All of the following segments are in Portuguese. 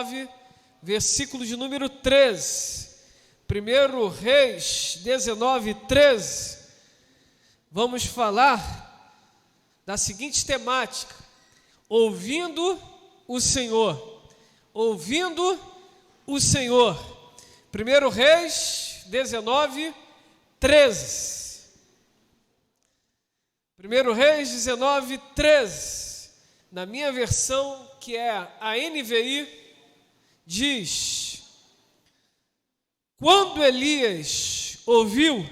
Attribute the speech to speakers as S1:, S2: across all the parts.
S1: 19, versículo de número 13. 1 Reis 19, 13. Vamos falar da seguinte temática: ouvindo o Senhor. Ouvindo o Senhor. 1 Reis 19, 13. 1 Reis 19, 13. Na minha versão, que é a NVI, diz: quando Elias ouviu,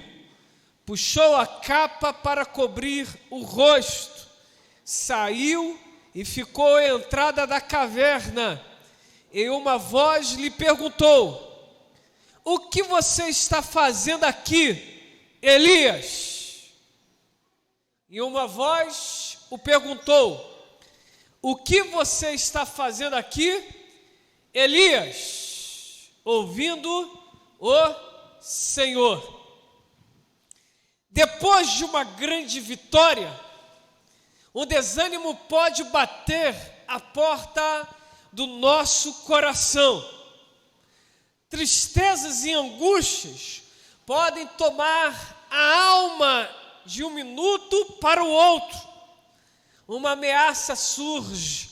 S1: puxou a capa para cobrir o rosto, saiu e ficou à entrada da caverna. E uma voz lhe perguntou: o que você está fazendo aqui, Elias? E uma voz o perguntou: o que você está fazendo aqui, Elias? Ouvindo o Senhor. Depois de uma grande vitória, o desânimo pode bater à porta do nosso coração. Tristezas e angústias podem tomar a alma de um minuto para o outro. Uma ameaça surge.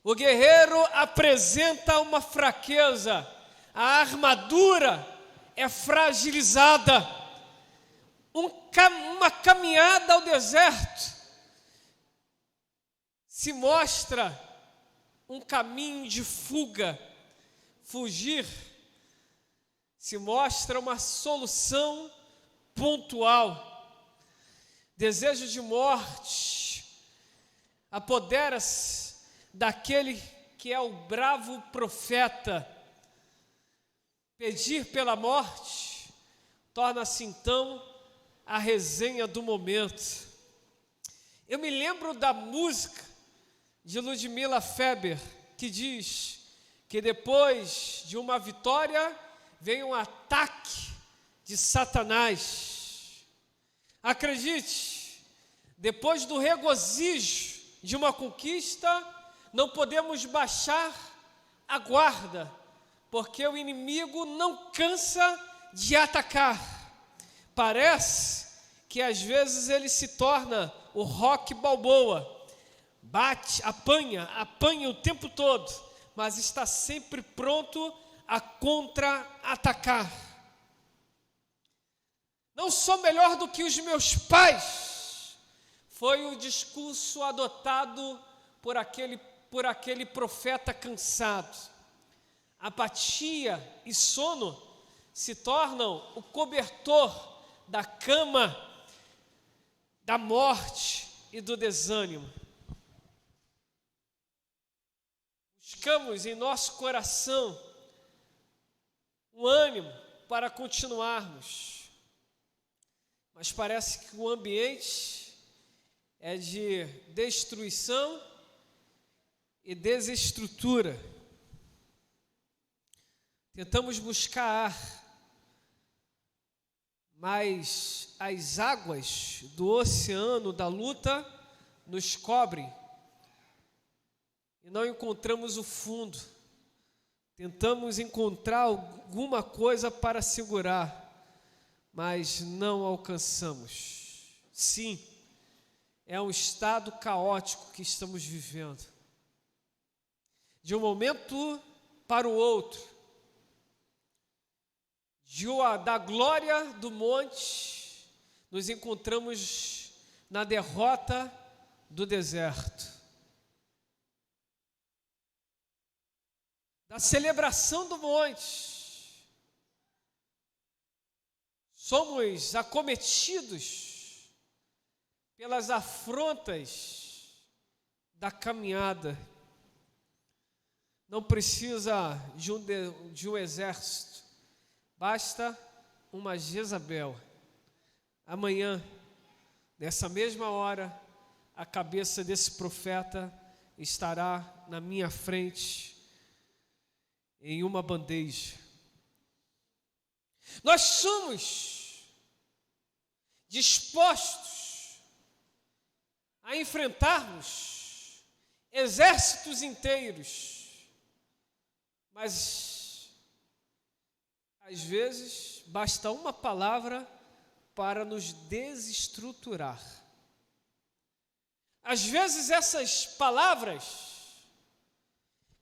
S1: O guerreiro apresenta uma fraqueza. A armadura é fragilizada. Uma caminhada ao deserto se mostra um caminho de fuga. Fugir se mostra uma solução pontual. Desejo de morte apodera-se daquele que é o bravo profeta. Pedir pela morte torna-se então a resenha do momento. Eu me lembro da música de Ludmila Feber, que diz que depois de uma vitória vem um ataque de Satanás. Acredite, depois do regozijo de uma conquista, não podemos baixar a guarda, porque o inimigo não cansa de atacar. Parece que às vezes ele se torna o Rocky Balboa, bate, apanha o tempo todo, mas está sempre pronto a contra-atacar. Não sou melhor do que os meus pais, foi o discurso adotado por aquele profeta cansado. Apatia e sono se tornam o cobertor da cama, da morte e do desânimo. Buscamos em nosso coração um ânimo para continuarmos, mas parece que o ambiente é de destruição e desestrutura. Tentamos buscar ar, mas as águas do oceano da luta nos cobrem e não encontramos o fundo. Tentamos encontrar alguma coisa para segurar, mas não alcançamos. Sim, é um estado caótico que estamos vivendo. De um momento para o outro, da glória do monte, nos encontramos na derrota do deserto. Da celebração do monte, somos acometidos pelas afrontas da caminhada. Não precisa de um exército, basta uma Jezabel. Amanhã, nessa mesma hora, a cabeça desse profeta estará na minha frente em uma bandeja. Nós somos dispostos a enfrentarmos exércitos inteiros, Mas, às vezes, basta uma palavra para nos desestruturar. Às vezes, essas palavras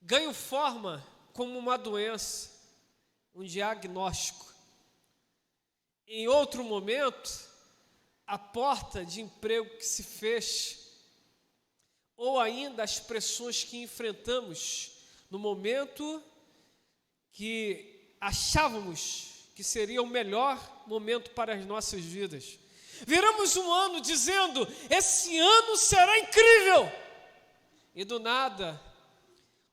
S1: ganham forma como uma doença, um diagnóstico. Em outro momento, a porta de emprego que se fecha, ou ainda as pressões que enfrentamos no momento que achávamos que seria o melhor momento para as nossas vidas. Viramos um ano dizendo: esse ano será incrível! E do nada,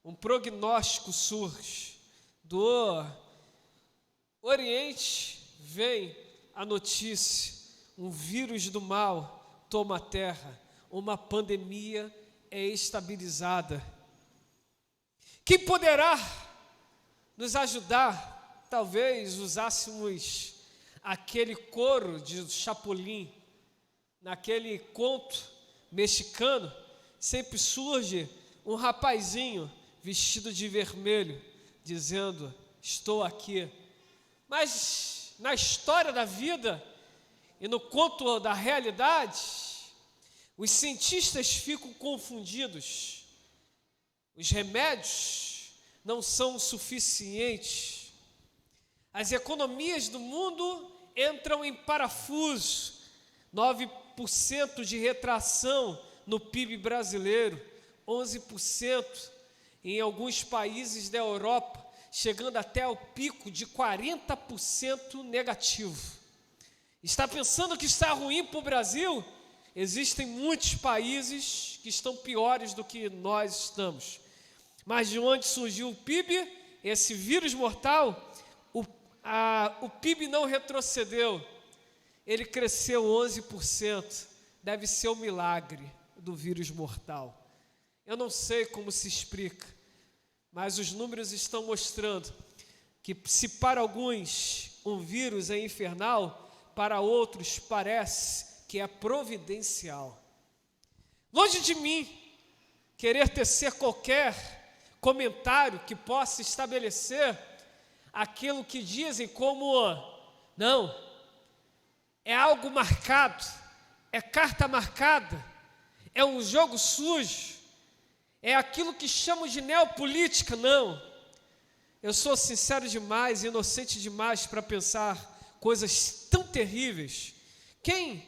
S1: um prognóstico surge. Do Oriente vem a notícia: um vírus do mal toma a terra, uma pandemia é estabilizada. Quem poderá nos ajudar? Talvez usássemos aquele coro de Chapolin, naquele conto mexicano, sempre surge um rapazinho vestido de vermelho, dizendo: estou aqui. Mas na história da vida e no conto da realidade, os cientistas ficam confundidos. Os remédios não são suficientes. As economias do mundo entram em parafuso. 9% de retração no PIB brasileiro, 11% em alguns países da Europa, chegando até ao pico de 40% negativo. Está pensando que está ruim para o Brasil? Existem muitos países que estão piores do que nós estamos. Mas de onde surgiu o PIB, esse vírus mortal, o PIB não retrocedeu, ele cresceu 11%. Deve ser o milagre do vírus mortal. Eu não sei como se explica, mas os números estão mostrando que, se para alguns um vírus é infernal, para outros parece que é providencial. Longe de mim querer tecer qualquer comentário que possa estabelecer aquilo que dizem como: não, é algo marcado, é carta marcada, é um jogo sujo, é aquilo que chamam de neopolítica. Não, eu sou sincero demais, inocente demais para pensar coisas tão terríveis. Quem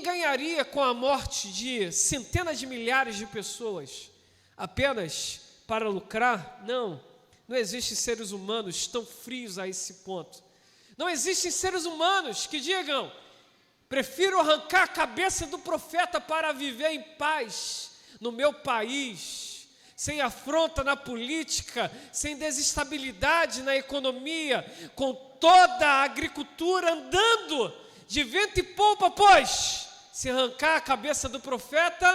S1: ganharia com a morte de centenas de milhares de pessoas apenas para lucrar? Não existem seres humanos tão frios a esse ponto. Não existem seres humanos que digam: prefiro arrancar a cabeça do profeta para viver em paz no meu país, sem afronta na política, sem desestabilidade na economia, com toda a agricultura andando de vento e polpa, pois se arrancar a cabeça do profeta,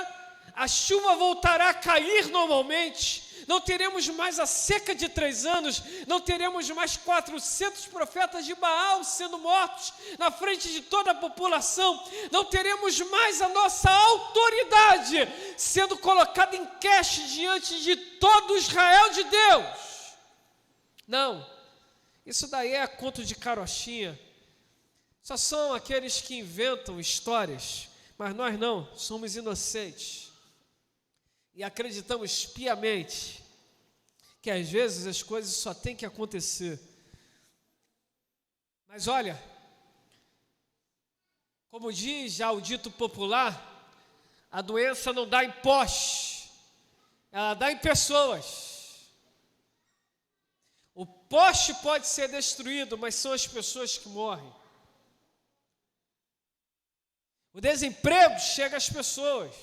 S1: a chuva voltará a cair normalmente. Não teremos mais a seca de 3 anos, não teremos mais 400 profetas de Baal sendo mortos na frente de toda a população, não teremos mais a nossa autoridade sendo colocada em queixa diante de todo Israel de Deus. Não, isso daí é conto de carochinha, só são aqueles que inventam histórias, mas nós não, somos inocentes e acreditamos piamente que às vezes as coisas só têm que acontecer. Mas olha, como diz já o dito popular, a doença não dá em poste, ela dá em pessoas. O poste pode ser destruído, mas são as pessoas que morrem. O desemprego chega às pessoas.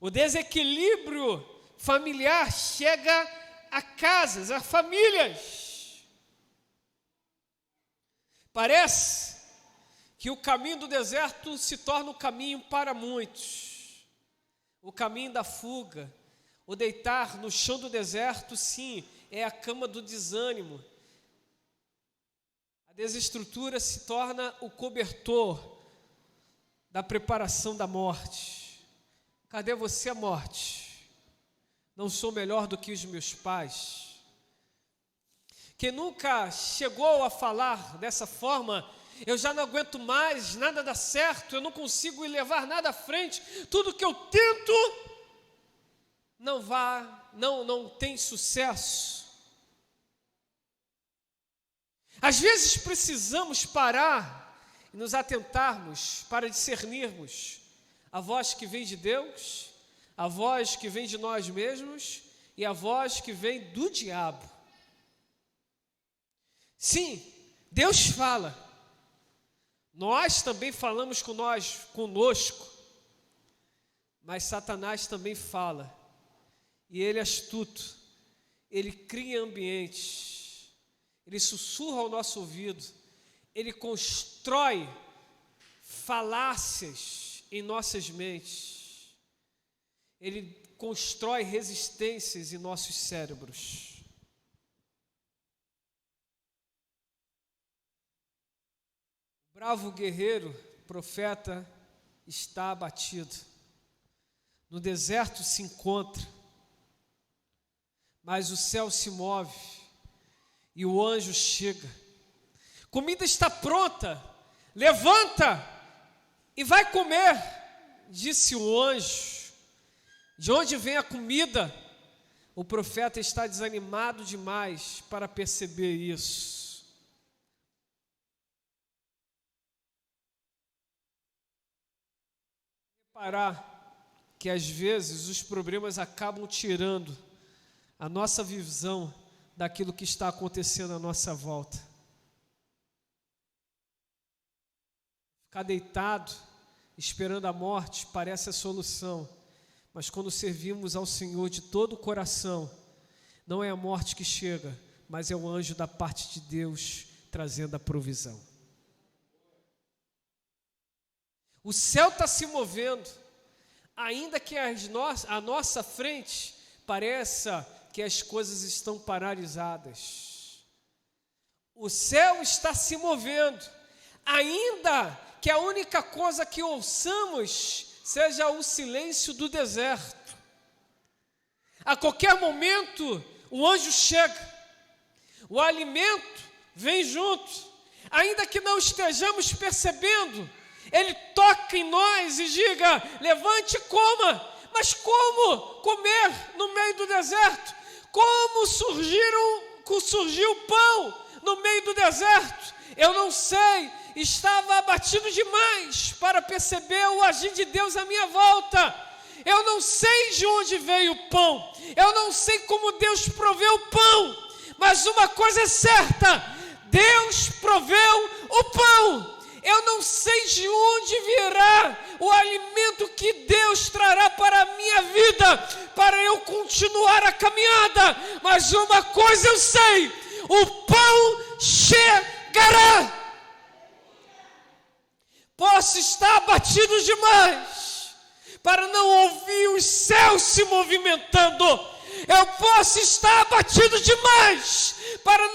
S1: O desequilíbrio familiar chega a casas, a famílias. Parece que o caminho do deserto se torna o caminho para muitos. O caminho da fuga, o deitar no chão do deserto, sim, é a cama do desânimo. A desestrutura se torna o cobertor da preparação da morte. Cadê você, a morte? não sou melhor do que os meus pais. Quem nunca chegou a falar dessa forma, eu já não aguento mais, nada dá certo, eu não consigo levar nada à frente, tudo que eu tento não tem sucesso. Às vezes precisamos parar e nos atentarmos para discernirmos a voz que vem de Deus, a voz que vem de nós mesmos e a voz que vem do diabo. Sim, Deus fala. Nós também falamos conosco, mas Satanás também fala. E ele é astuto, ele cria ambientes, ele sussurra ao nosso ouvido, ele constrói falácias em nossas mentes, ele constrói resistências em nossos cérebros. O bravo guerreiro, profeta, está abatido. No deserto se encontra, mas o céu se move e o anjo chega. Comida está pronta, levanta e vai comer, disse o anjo. De onde vem a comida? O profeta está desanimado demais para perceber isso. Reparar que às vezes os problemas acabam tirando a nossa visão daquilo que está acontecendo à nossa volta. Ficar deitado, esperando a morte, parece a solução, mas quando servimos ao Senhor de todo o coração, não é a morte que chega, mas é o anjo da parte de Deus trazendo a provisão. O céu está se movendo, ainda que à nossa frente pareça que as coisas estão paralisadas. O céu está se movendo, ainda que a única coisa que ouçamos seja o silêncio do deserto. A qualquer momento, o anjo chega, o alimento vem junto, ainda que não estejamos percebendo, ele toca em nós e diga: levante e coma. Mas como comer no meio do deserto? Como surgiu o pão no meio do deserto? Eu não sei, estava abatido demais para perceber o agir de Deus à minha volta. Eu não sei de onde veio o pão, eu não sei como Deus proveu o pão, mas uma coisa é certa: Deus proveu o pão. Eu não sei de onde virá o alimento que Deus trará para a minha vida, para eu continuar a caminhada, mas uma coisa eu sei: o pão chegará. Posso estar abatido demais para não ouvir os céus se movimentando. Eu posso estar abatido demais para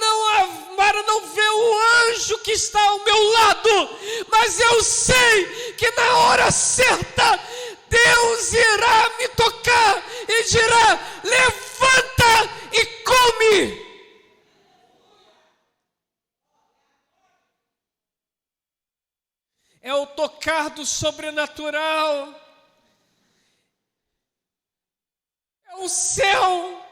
S1: não ver o anjo que está ao meu lado, mas eu sei que na hora certa Deus irá me tocar e dirá: levanta e come. É o tocar do sobrenatural. É o céu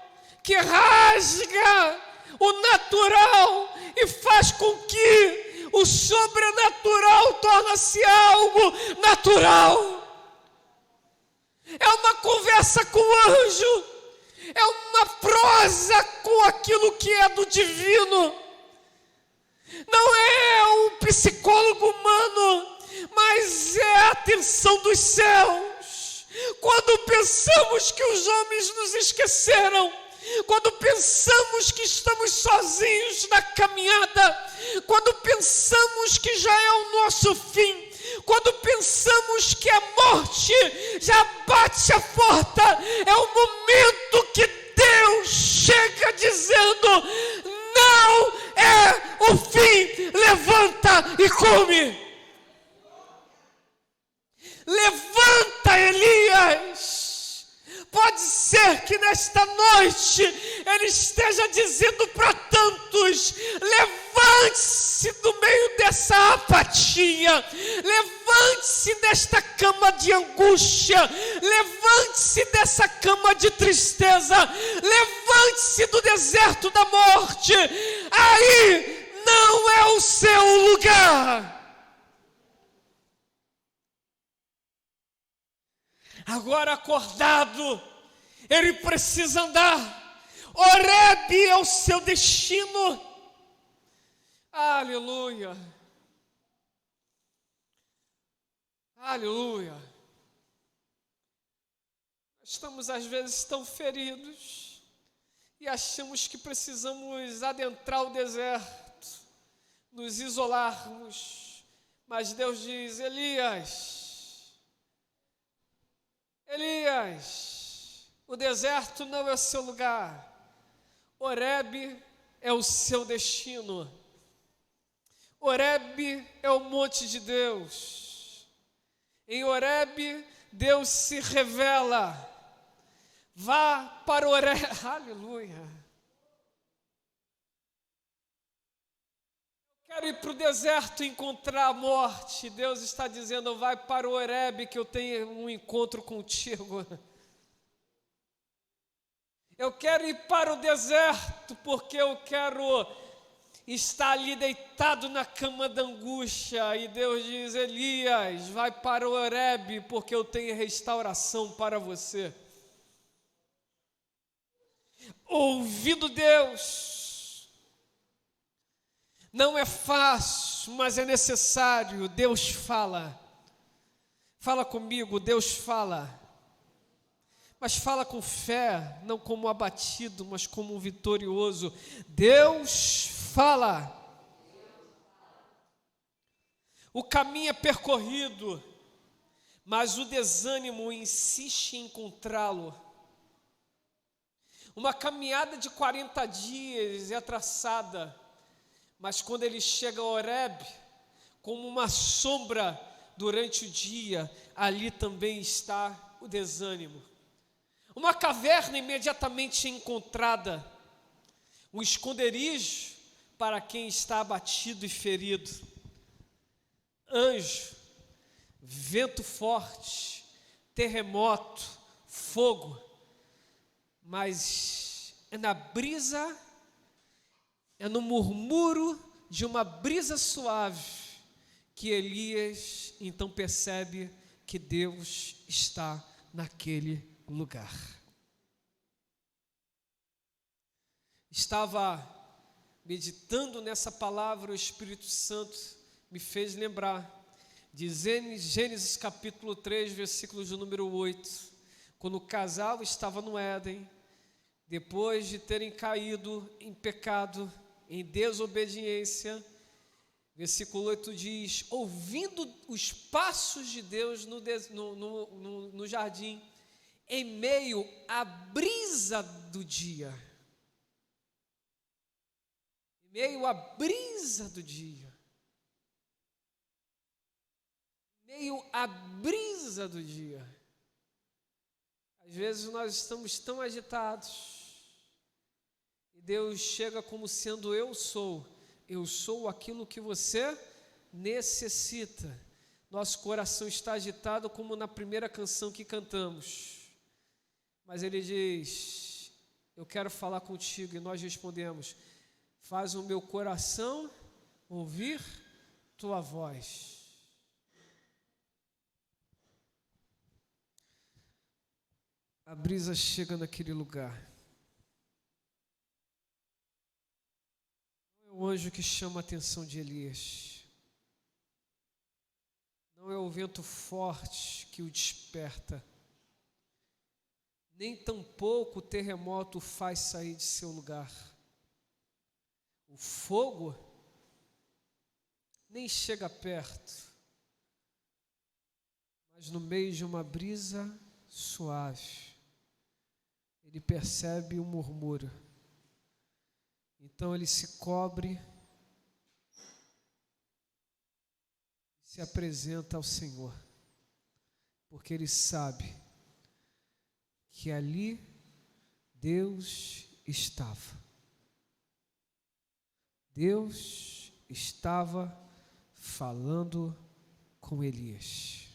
S1: que rasga o natural e faz com que o sobrenatural torne-se algo natural. É uma conversa com o anjo, é uma prosa com aquilo que é do divino. Não é um psicólogo humano, mas é a atenção dos céus. Quando pensamos que os homens nos esqueceram, quando pensamos que estamos sozinhos na caminhada, quando pensamos que já é o nosso fim, quando pensamos que a morte já bate a porta, é o momento que Deus chega dizendo: não é o fim, levanta e come. Levanta, Elias. Pode ser que nesta nesta noite Ele esteja dizendo para tantos: levante-se do meio dessa apatia, levante-se desta cama de angústia, levante-se dessa cama de tristeza, levante-se do deserto da morte. Aí não é o seu lugar. Agora acordado, ele precisa andar. Horebe é o seu destino. Aleluia. Aleluia. Estamos às vezes tão feridos e achamos que precisamos adentrar o deserto, nos isolarmos. Mas Deus diz: Elias, o deserto não é o seu lugar. Horebe é o seu destino. Horebe é o monte de Deus. Em Horebe, Deus se revela. Vá para Horebe. Aleluia. Quero ir para o deserto encontrar a morte. Deus está dizendo: vai para o Horebe que eu tenho um encontro contigo. Eu quero ir para o deserto porque eu quero estar ali deitado na cama da angústia. E Deus diz: Elias, vai para o Horebe porque eu tenho restauração para você. Ouvindo Deus. Não é fácil, mas é necessário. Deus fala. Fala comigo, Deus fala. Mas fala com fé, não como abatido, mas como um vitorioso. Deus fala. O caminho é percorrido, mas o desânimo insiste em encontrá-lo. Uma caminhada de 40 dias é traçada, mas quando ele chega a Horebe, como uma sombra durante o dia, ali também está o desânimo. Uma caverna imediatamente encontrada, um esconderijo para quem está abatido e ferido. Anjo, vento forte, terremoto, fogo, mas é na brisa, é no murmúrio de uma brisa suave que Elias então percebe que Deus está naquele lugar. Estava meditando nessa palavra, o Espírito Santo me fez lembrar de Gênesis capítulo 3, versículo de número 8, quando o casal estava no Éden, depois de terem caído em pecado, em desobediência. Versículo 8 diz: ouvindo os passos de Deus no jardim, em meio à brisa do dia. Em meio à brisa do dia. Em meio à brisa do dia. Às vezes nós estamos tão agitados. E Deus chega como sendo: eu sou aquilo que você necessita. Nosso coração está agitado como na primeira canção que cantamos. Mas Ele diz: eu quero falar contigo. E nós respondemos: faz o meu coração ouvir tua voz. A brisa chega naquele lugar. Não é o anjo que chama a atenção de Elias. Não é o vento forte que o desperta. Nem tampouco o terremoto o faz sair de seu lugar. O fogo nem chega perto, mas no meio de uma brisa suave, ele percebe um murmúrio. Então ele se cobre, se apresenta ao Senhor, porque ele sabe que ali Deus estava falando com Elias.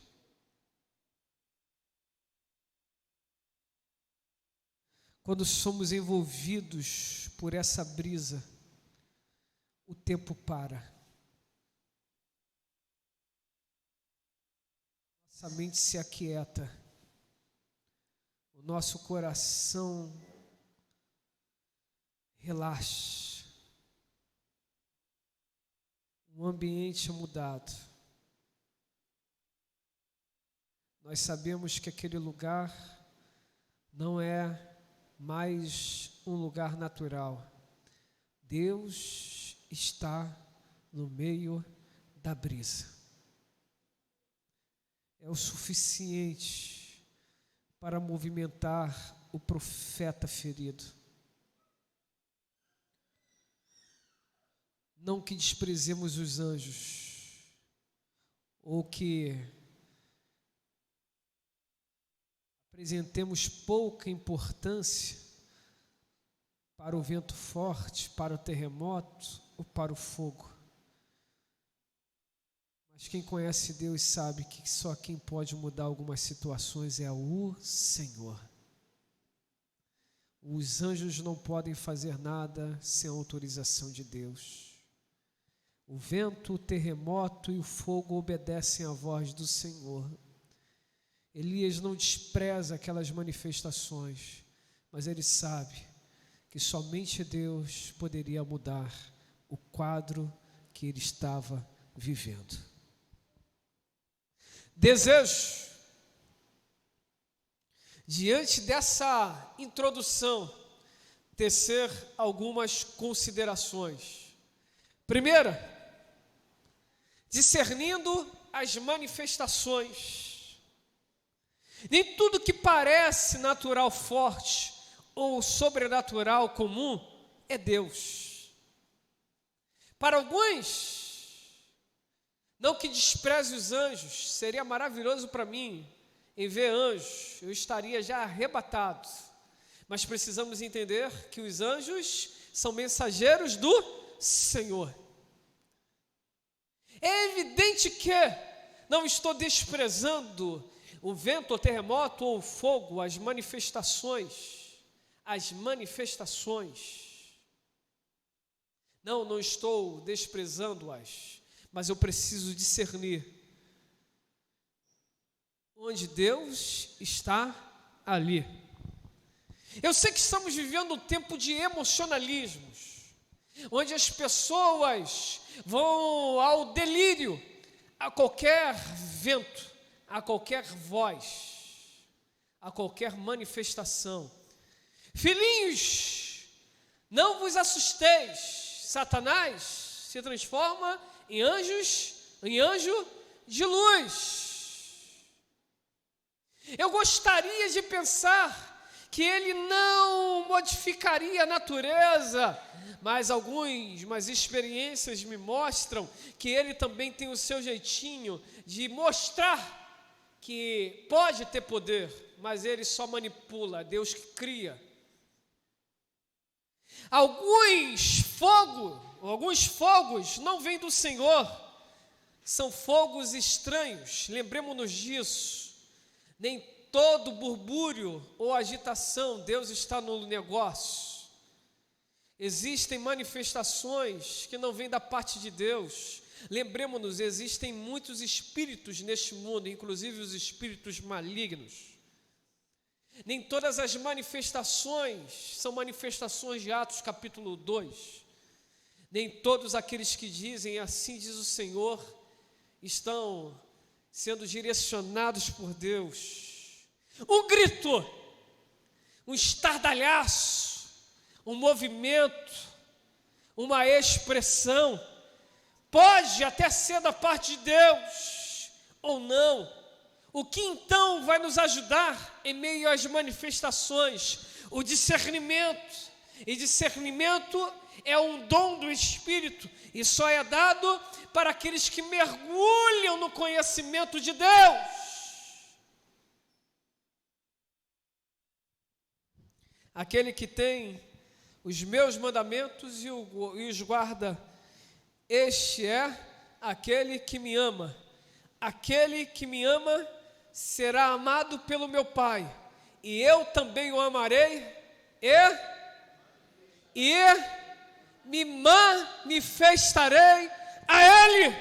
S1: Quando somos envolvidos por essa brisa, o tempo para. Nossa mente se aquieta. O nosso coração relaxa. O ambiente é mudado. Nós sabemos que aquele lugar não é mais um lugar natural. Deus está no meio da brisa. É o suficiente para movimentar o profeta ferido. Não que desprezemos os anjos, ou que apresentemos pouca importância para o vento forte, para o terremoto ou para o fogo. Mas quem conhece Deus sabe que só quem pode mudar algumas situações é o Senhor. Os anjos não podem fazer nada sem a autorização de Deus. O vento, o terremoto e o fogo obedecem à voz do Senhor. Elias não despreza aquelas manifestações, mas ele sabe que somente Deus poderia mudar o quadro que ele estava vivendo. Desejo, diante dessa introdução, tecer algumas considerações. Primeira, discernindo as manifestações. Nem tudo que parece natural forte ou sobrenatural comum é Deus. Para alguns, não que despreze os anjos, seria maravilhoso para mim em ver anjos, eu estaria já arrebatado. Mas precisamos entender que os anjos são mensageiros do Senhor. É evidente que não estou desprezando o vento, o terremoto ou o fogo, as manifestações. Não estou desprezando-as, mas eu preciso discernir onde Deus está ali. Eu sei que estamos vivendo um tempo de emocionalismos, onde as pessoas vão ao delírio a qualquer vento, a qualquer voz, a qualquer manifestação. Filhinhos, não vos assusteis, Satanás se transforma em anjo de luz. Eu gostaria de pensar que ele não modificaria a natureza, mas algumas experiências me mostram que ele também tem o seu jeitinho de mostrar que pode ter poder, mas ele só manipula, Deus que cria. Alguns fogos não vêm do Senhor, são fogos estranhos, lembremos-nos disso. Nem todo burbúrio ou agitação, Deus está no negócio. Existem manifestações que não vêm da parte de Deus. Lembremos-nos, existem muitos espíritos neste mundo, inclusive os espíritos malignos. Nem todas as manifestações são manifestações de Atos capítulo 2. Nem todos aqueles que dizem, assim diz o Senhor, estão sendo direcionados por Deus. Um grito, um estardalhaço, um movimento, uma expressão, pode até ser da parte de Deus ou não. O que então vai nos ajudar em meio às manifestações? O discernimento. E discernimento é um dom do Espírito e só é dado para aqueles que mergulham no conhecimento de Deus. Aquele que tem os meus mandamentos e os guarda, este é aquele que me ama. Aquele que me ama será amado pelo meu Pai, e eu também o amarei e me manifestarei a Ele.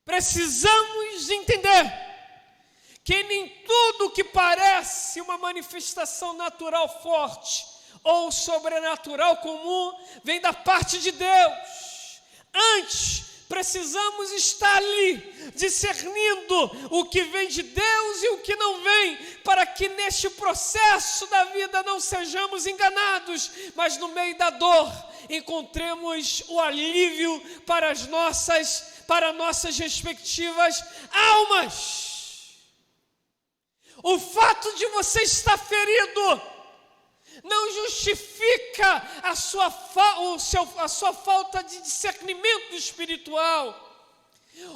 S1: Precisamos entender que nem tudo que parece uma manifestação natural forte ou sobrenatural comum vem da parte de Deus. Antes, precisamos estar ali, discernindo o que vem de Deus e o que não vem, para que neste processo da vida não sejamos enganados, mas no meio da dor encontremos o alívio para nossas respectivas almas. O fato de você estar ferido não justifica a sua falta de discernimento espiritual.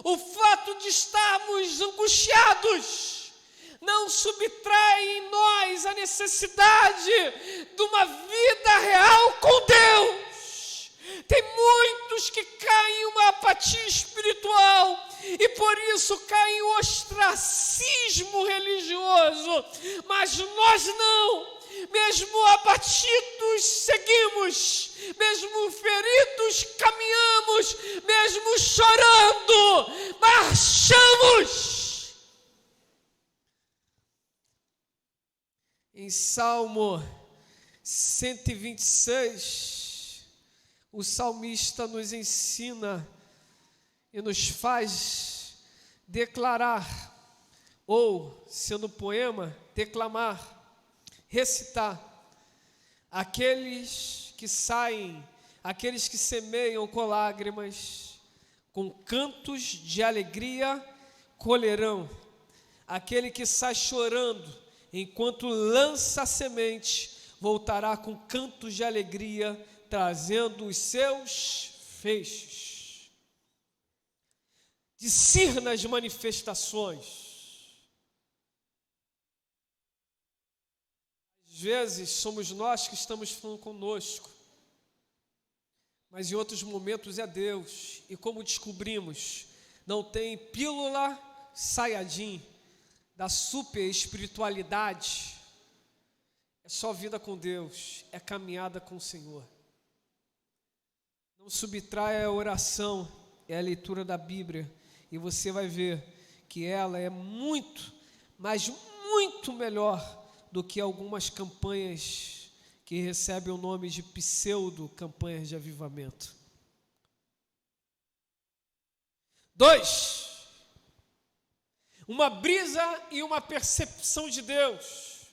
S1: O fato de estarmos angustiados não subtrai em nós a necessidade de uma vida real com Deus. Tem muitos que caem em uma apatia espiritual e por isso caem em ostracismo religioso, mas nós não. Mesmo abatidos seguimos, mesmo feridos caminhamos, mesmo chorando marchamos. Em Salmo 126, o salmista nos ensina e nos faz declarar, ou, sendo poema, declamar, recitar: aqueles que semeiam com lágrimas, com cantos de alegria colherão. Aquele que sai chorando, enquanto lança a semente, voltará com cantos de alegria, trazendo os seus feixes. Discirna as manifestações. Às vezes somos nós que estamos falando conosco, mas em outros momentos é Deus. E como descobrimos, não tem pílula Sayajin da super espiritualidade. É só vida com Deus, é caminhada com o Senhor. Não subtrai a oração, é a leitura da Bíblia, e você vai ver que ela é muito, mas muito melhor do que algumas campanhas que recebem o nome de pseudo-campanhas de avivamento. 2. Uma brisa e uma percepção de Deus.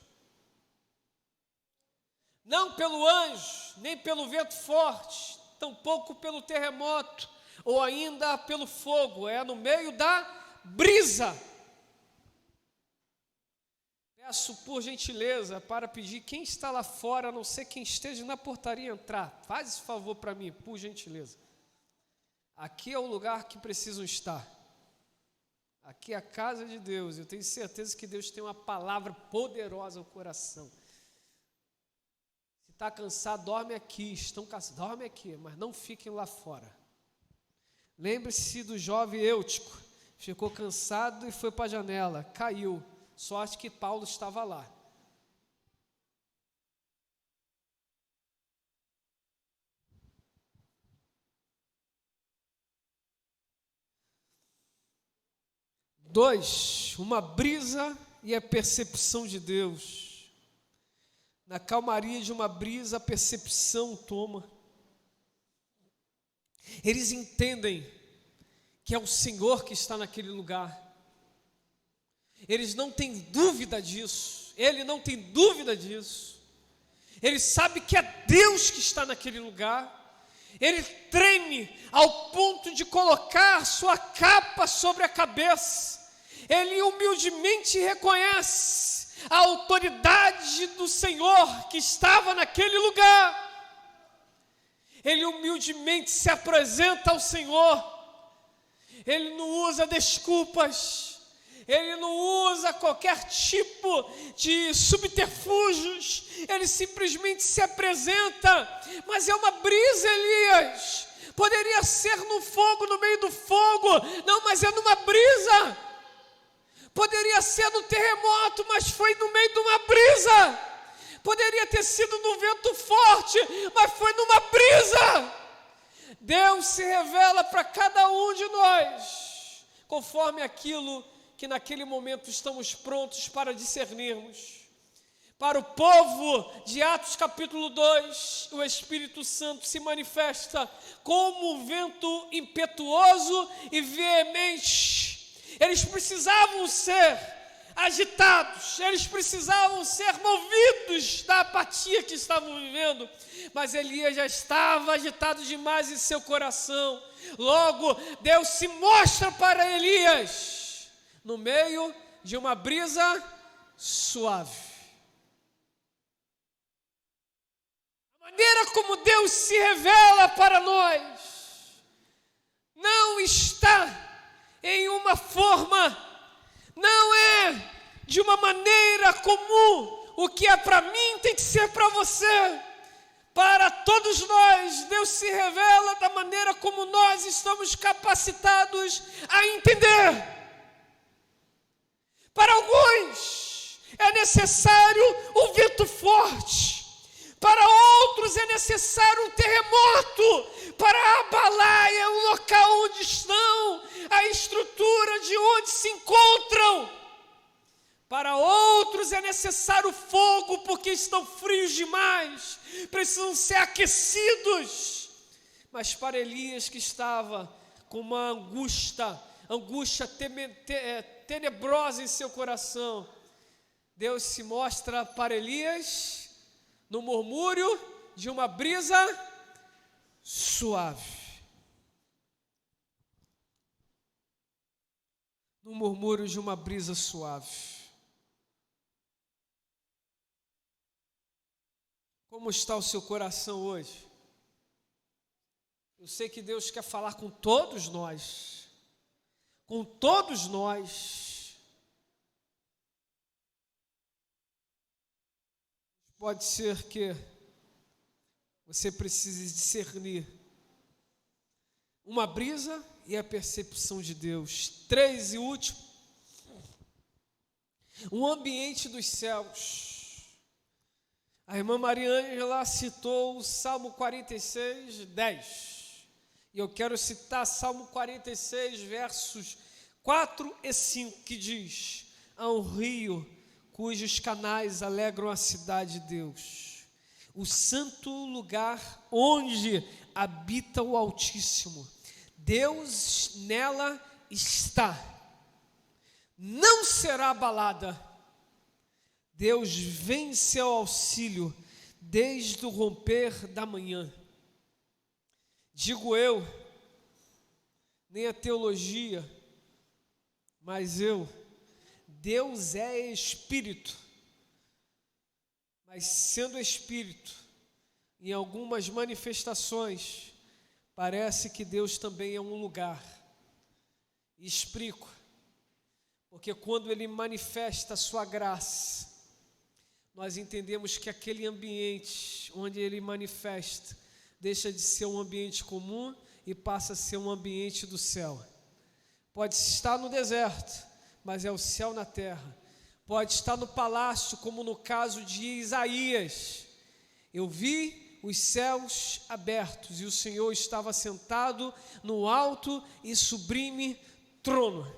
S1: Não pelo anjo, nem pelo vento forte, tampouco pelo terremoto, ou ainda pelo fogo, é no meio da brisa. Peço por gentileza para pedir quem está lá fora, a não ser quem esteja na portaria, entrar. Faz esse favor para mim, por gentileza. Aqui é o lugar que precisam estar. Aqui é a casa de Deus. Eu tenho certeza que Deus tem uma palavra poderosa no coração. Se está cansado, dorme aqui. Estão cansados, dorme aqui, mas não fiquem lá fora. Lembre-se do jovem Eutico. Ficou cansado e foi para a janela. Caiu. Sorte que Paulo estava lá. Dois, uma brisa e a percepção de Deus. Na calmaria de uma brisa, a percepção toma. Eles entendem que é o Senhor que está naquele lugar. Eles não têm dúvida disso. Ele não tem dúvida disso. Ele sabe que é Deus que está naquele lugar. Ele treme ao ponto de colocar sua capa sobre a cabeça. Ele humildemente reconhece a autoridade do Senhor que estava naquele lugar. Ele humildemente se apresenta ao Senhor. Ele não usa desculpas. Ele não usa qualquer tipo de subterfúgios, ele simplesmente se apresenta, mas é uma brisa, Elias. Poderia ser no fogo, no meio do fogo, não, mas é numa brisa. Poderia ser no terremoto, mas foi no meio de uma brisa. Poderia ter sido no vento forte, mas foi numa brisa. Deus se revela para cada um de nós, conforme aquilo que naquele momento estamos prontos para discernirmos. Para o povo de Atos capítulo 2, o Espírito Santo se manifesta como um vento impetuoso e veemente. Eles precisavam ser agitados, eles precisavam ser movidos da apatia que estavam vivendo, mas Elias já estava agitado demais em seu coração. Logo, Deus se mostra para Elias no meio de uma brisa suave. A maneira como Deus se revela para nós não está em uma forma, não é de uma maneira comum. O que é para mim tem que ser para você. Para todos nós, Deus se revela da maneira como nós estamos capacitados a entender. Para alguns é necessário um vento forte. Para outros é necessário um terremoto para abalar o local onde estão, a estrutura de onde se encontram. Para outros é necessário fogo, porque estão frios demais, precisam ser aquecidos. Mas para Elias, que estava com uma angústia tenebrosa em seu coração, Deus se mostra para Elias no murmúrio de uma brisa suave. No murmúrio de uma brisa suave. Como está o seu coração hoje? Eu sei que Deus quer falar com todos nós. Com todos nós. Pode ser que você precise discernir uma brisa e a percepção de Deus. 3 e último, um ambiente dos céus. A irmã Maria Ângela citou o Salmo 46, 10. E eu quero citar Salmo 46, versos 4 e 5, que diz: há um rio cujos canais alegram a cidade de Deus, o santo lugar onde habita o Altíssimo. Deus nela está, não será abalada. Deus vem em seu auxílio desde o romper da manhã. Digo eu, nem a teologia, mas Deus é Espírito, mas sendo Espírito, em algumas manifestações, parece que Deus também é um lugar. E explico, porque quando Ele manifesta a sua graça, nós entendemos que aquele ambiente onde Ele manifesta, deixa de ser um ambiente comum e passa a ser um ambiente do céu. Pode estar no deserto, mas é o céu na terra. Pode estar no palácio, como no caso de Isaías. Eu vi os céus abertos e o Senhor estava sentado no alto e sublime trono.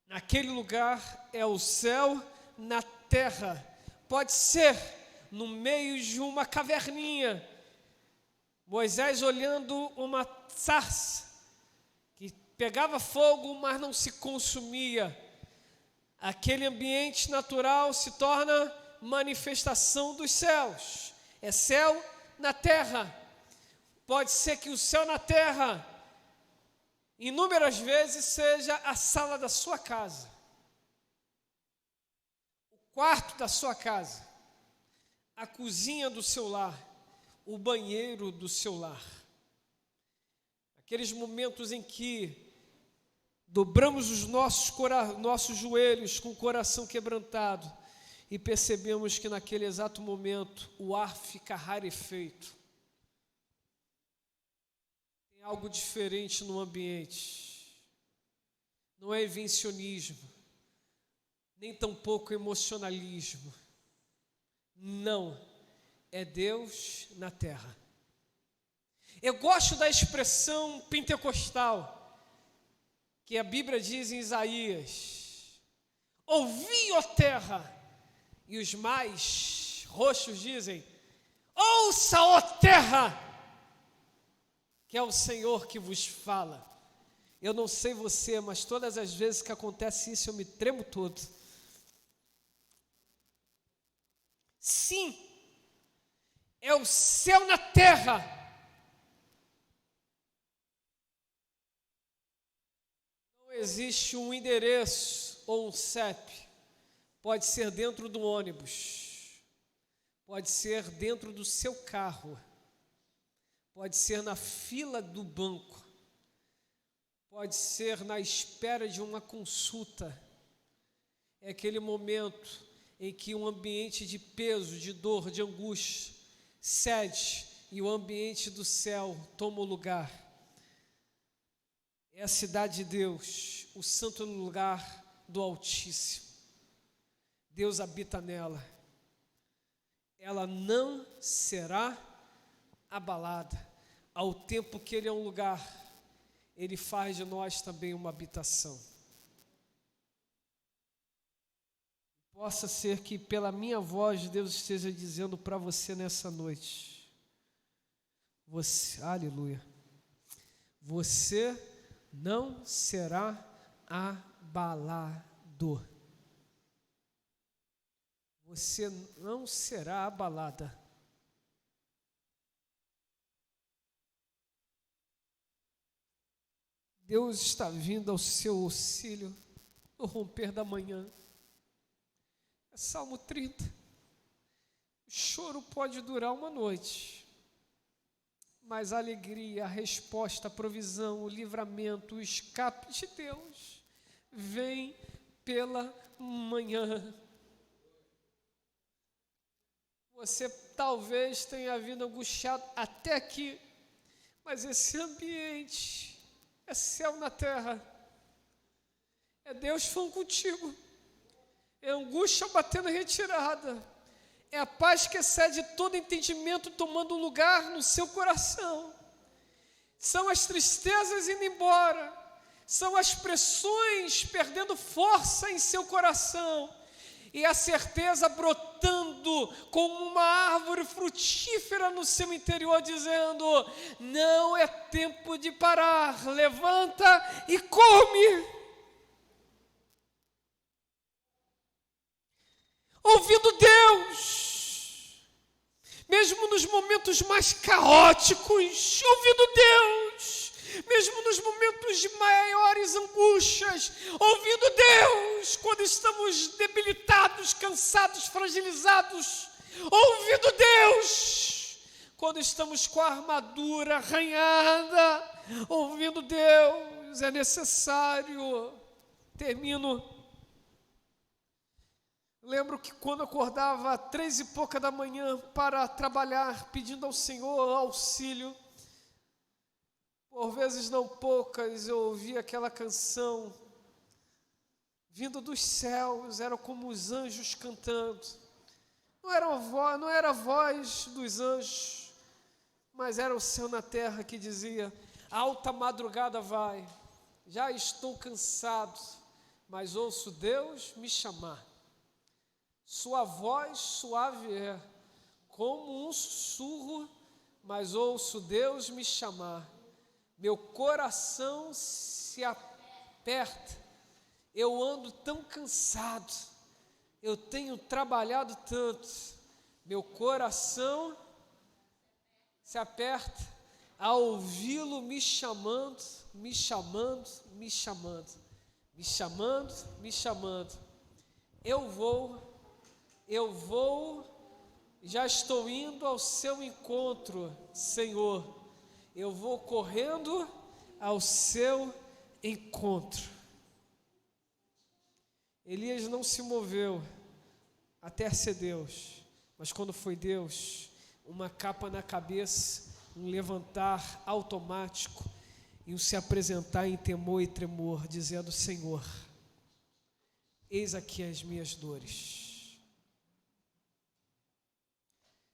S1: Naquele lugar é o céu na terra. Pode ser no meio de uma caverninha. Moisés olhando uma sarça que pegava fogo, mas não se consumia. Aquele ambiente natural se torna manifestação dos céus. É céu na terra. Pode ser que o céu na terra, inúmeras vezes, seja a sala da sua casa, o quarto da sua casa, a cozinha do seu lar, o banheiro do seu lar. Aqueles momentos em que dobramos os nossos joelhos com o coração quebrantado e percebemos que naquele exato momento o ar fica rarefeito. Tem algo diferente no ambiente. Não é invencionismo, nem tampouco emocionalismo. Não, é Deus na terra. Eu gosto da expressão pentecostal, que a Bíblia diz em Isaías: ouvi, ó terra, e os mais roxos dizem: ouça, ó terra, que é o Senhor que vos fala. Eu não sei você, mas todas as vezes que acontece isso eu me tremo todo. Sim, é o céu na terra. Não existe um endereço ou um CEP. Pode ser dentro do ônibus, pode ser dentro do seu carro, pode ser na fila do banco, pode ser na espera de uma consulta. É aquele momento em que um ambiente de peso, de dor, de angústia cede e o ambiente do céu toma o lugar. É a cidade de Deus, o santo lugar do Altíssimo. Deus habita nela. Ela não será abalada. Ao tempo que Ele é um lugar, Ele faz de nós também uma habitação. Possa ser que pela minha voz Deus esteja dizendo para você nessa noite: aleluia, você não será abalado. Você não será abalada. Deus está vindo ao seu auxílio no romper da manhã. É Salmo 30. O choro pode durar uma noite, mas a alegria, a resposta, a provisão, o livramento, o escape de Deus vem pela manhã. Você talvez tenha vindo angustiado até aqui, mas esse ambiente é céu na terra. É Deus falando contigo. É angústia batendo em retirada. É a paz que excede todo entendimento tomando lugar no seu coração. São as tristezas indo embora. São as pressões perdendo força em seu coração. E a certeza brotando como uma árvore frutífera no seu interior, dizendo: não é tempo de parar, levanta e come. Ouvindo Deus, mesmo nos momentos mais caóticos, ouvindo Deus, mesmo nos momentos de maiores angústias, ouvindo Deus, quando estamos debilitados, cansados, fragilizados, ouvindo Deus, quando estamos com a armadura arranhada, ouvindo Deus, é necessário. Termino. Lembro que quando acordava 3:pouca da manhã para trabalhar, pedindo ao Senhor auxílio, por vezes não poucas, eu ouvia aquela canção vindo dos céus, era como os anjos cantando. Não era a voz dos anjos, mas era o céu na terra que dizia: alta madrugada vai, já estou cansado, mas ouço Deus me chamar. Sua voz suave é, como um sussurro, mas ouço Deus me chamar. Meu coração se aperta, eu ando tão cansado, eu tenho trabalhado tanto, meu coração se aperta a ouvi-lo me chamando, me chamando, me chamando, me chamando, me chamando. Eu vou, já estou indo ao seu encontro, Senhor. Eu vou correndo ao seu encontro. Elias não se moveu até ser Deus, mas quando foi Deus, uma capa na cabeça, um levantar automático e um se apresentar em temor e tremor, dizendo: Senhor, eis aqui as minhas dores.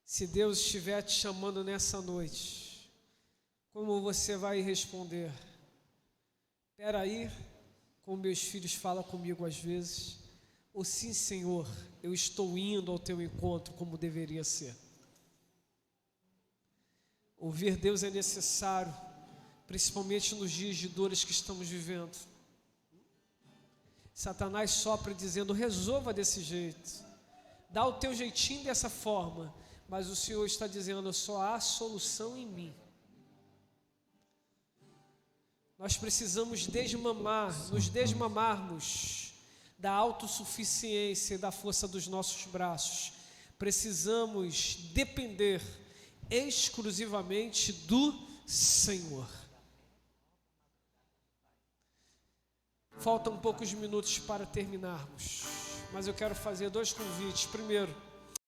S1: Se Deus estiver te chamando nessa noite, como você vai responder? Espera aí, como meus filhos falam comigo às vezes, ou sim, Senhor, eu estou indo ao teu encontro como deveria ser. Ouvir Deus é necessário, principalmente nos dias de dores que estamos vivendo. Satanás sopra dizendo: resolva desse jeito, dá o teu jeitinho dessa forma, mas o Senhor está dizendo: só há solução em mim. Nós precisamos nos desmamarmos da autossuficiência e da força dos nossos braços. Precisamos depender exclusivamente do Senhor. Faltam poucos minutos para terminarmos, mas eu quero fazer 2 convites. Primeiro,